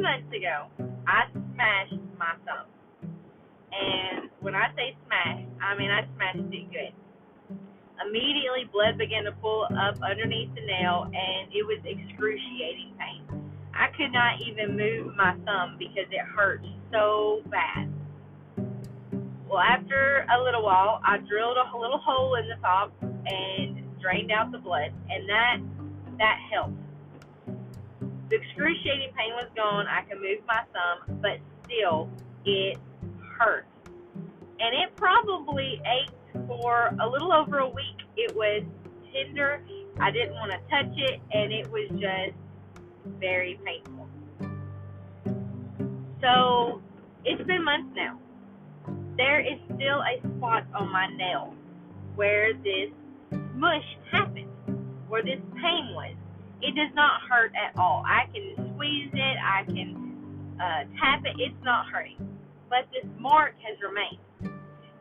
months ago, I smashed my thumb. And when I say smashed, I mean I smashed it good. Immediately, blood began to pull up underneath the nail, and it was excruciating pain. I could not even move my thumb because it hurt so bad. Well, after a little while, I drilled a little hole in the top and drained out the blood, and that helped. The excruciating pain was gone. I could move my thumb, but still, it hurt. And it probably ached for a little over a week. It was tender. I didn't want to touch it, and it was just very painful. So, it's been months now. There is still a spot on my nail where this smush happened, where this pain was. It does not hurt at all. I can squeeze it, I can tap it, it's not hurting. But this mark has remained.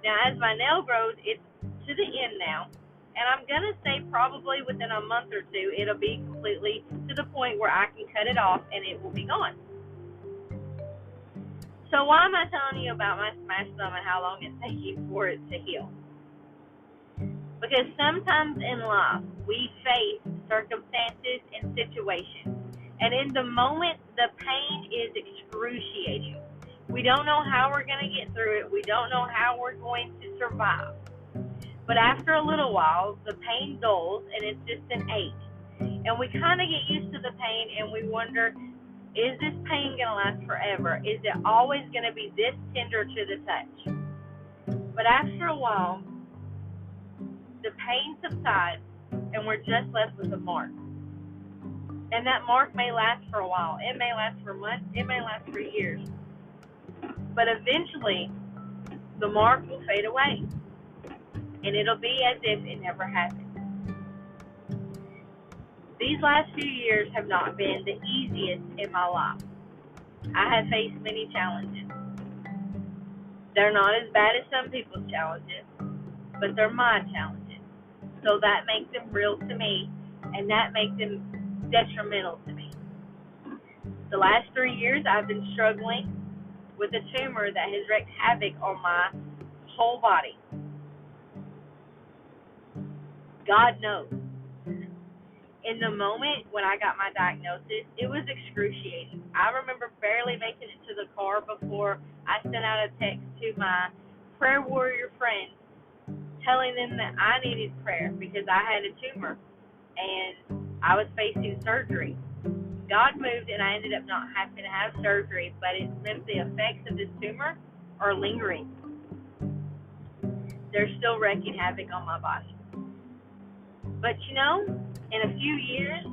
Now, as my nail grows, it's to the end now, and I'm going to say probably within a month or two, it'll be completely to the point where I can cut it off and it will be gone. So why am I telling you about my smashed thumb and how long it's taking for it to heal? Because sometimes in life, we face circumstances and situations, and in the moment, the pain is excruciating. We don't know how we're going to get through it. We don't know how we're going to survive. But after a little while, the pain dulls, and it's just an ache. And we kind of get used to the pain, and we wonder, is this pain going to last forever? Is it always going to be this tender to the touch? But after a while, the pain subsides, and we're just left with a mark. And that mark may last for a while. It may last for months. It may last for years. But eventually, the mark will fade away, and it'll be as if it never happened. These last few years have not been the easiest in my life. I have faced many challenges. They're not as bad as some people's challenges, but they're my challenges. So that makes them real to me, and that makes them detrimental to me. The last 3 years, I've been struggling with a tumor that has wreaked havoc on my whole body. God knows. In the moment when I got my diagnosis, it was excruciating. I remember barely making it to the car before I sent out a text to my prayer warrior friends telling them that I needed prayer because I had a tumor and I was facing surgery. God moved and I ended up not having to have surgery, but it meant the effects of this tumor are lingering. They're still wreaking havoc on my body. But you know, in a few years,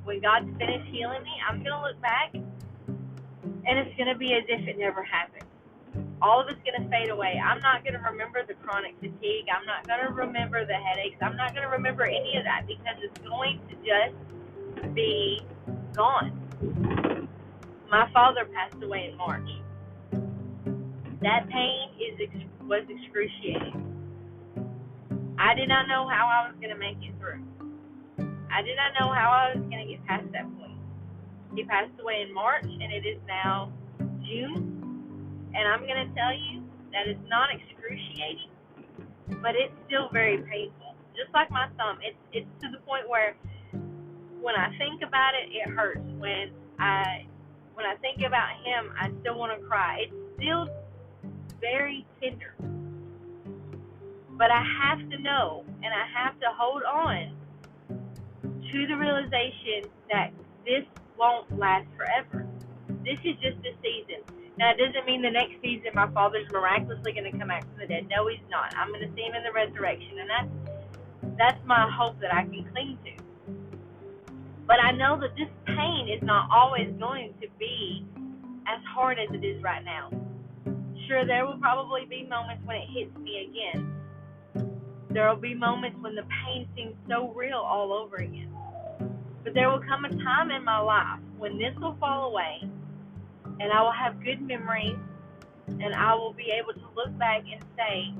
when God's finished healing me, I'm going to look back and it's going to be as if it never happened. All of it's going to fade away. I'm not going to remember the chronic fatigue. I'm not going to remember the headaches. I'm not going to remember any of that because it's going to just be gone. My father passed away in March. That pain was excruciating. I did not know how I was going to make it through. I did not know how I was going to get past that point. He passed away in March, and it is now June. And I'm going to tell you that it's not excruciating, but it's still very painful. Just like my thumb, it's to the point where when I think about it, it hurts. When I think about him, I still want to cry. It's still very tender. But I have to know, and I have to hold on to the realization that this won't last forever. This is just a season. Now, it doesn't mean the next season my father's miraculously going to come back from the dead. No, he's not. I'm going to see him in the resurrection, and that's my hope that I can cling to. But I know that this pain is not always going to be as hard as it is right now. Sure, there will probably be moments when it hits me again. There will be moments when the pain seems so real all over again. But there will come a time in my life when this will fall away, and I will have good memories, and I will be able to look back and say,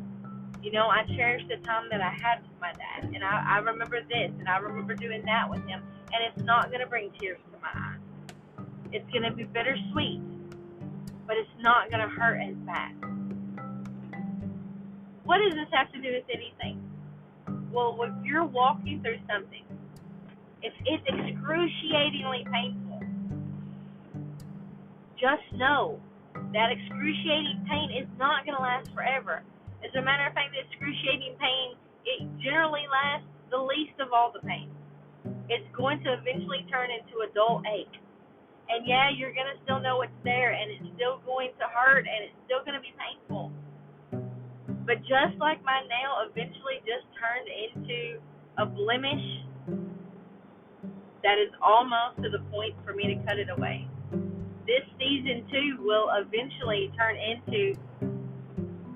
you know, I cherish the time that I had with my dad, and I remember this, and I remember doing that with him, and it's not going to bring tears to my eyes. It's going to be bittersweet, but it's not going to hurt as bad. What does this have to do with anything? Well, if you're walking through something, if it's excruciatingly painful, just know that excruciating pain is not going to last forever. As a matter of fact, the excruciating pain, it generally lasts the least of all the pain. It's going to eventually turn into a dull ache. And yeah, you're going to still know it's there, and it's still going to hurt, and it's still going to be painful. But just like my nail eventually just turned into a blemish that is almost to the point for me to cut it away, this season 2 will eventually turn into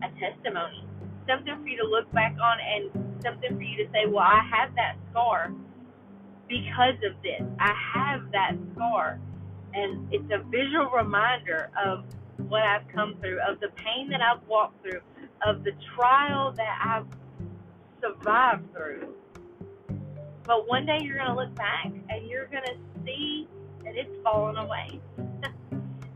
a testimony. Something for you to look back on, and something for you to say, well, I have that scar because of this. I have that scar. And it's a visual reminder of what I've come through, of the pain that I've walked through, of the trial that I've survived through. But one day you're going to look back and you're going to see that it's fallen away.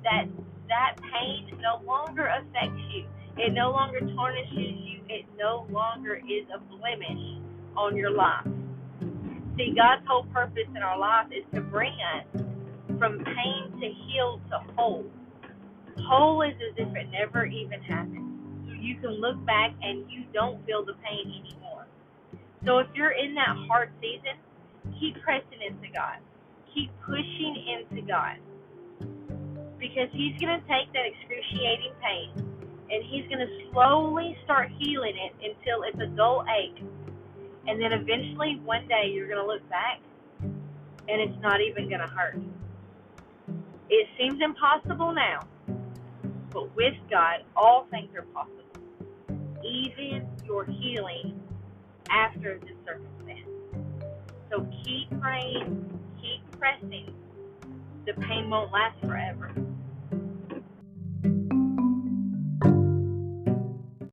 that pain no longer affects you. It no longer tarnishes you. It no longer is a blemish on your life. See, God's whole purpose in our life is to bring us from pain to heal to whole. Whole is as if it never even happened. So you can look back and you don't feel the pain anymore. So if you're in that hard season, keep pressing into God. Keep pushing into God. Because He's going to take that excruciating pain and He's going to slowly start healing it until it's a dull ache. And then eventually one day you're going to look back and it's not even going to hurt. It seems impossible now, but with God, all things are possible. Even your healing after this circumstance. So keep praying, keep pressing. The pain won't last forever.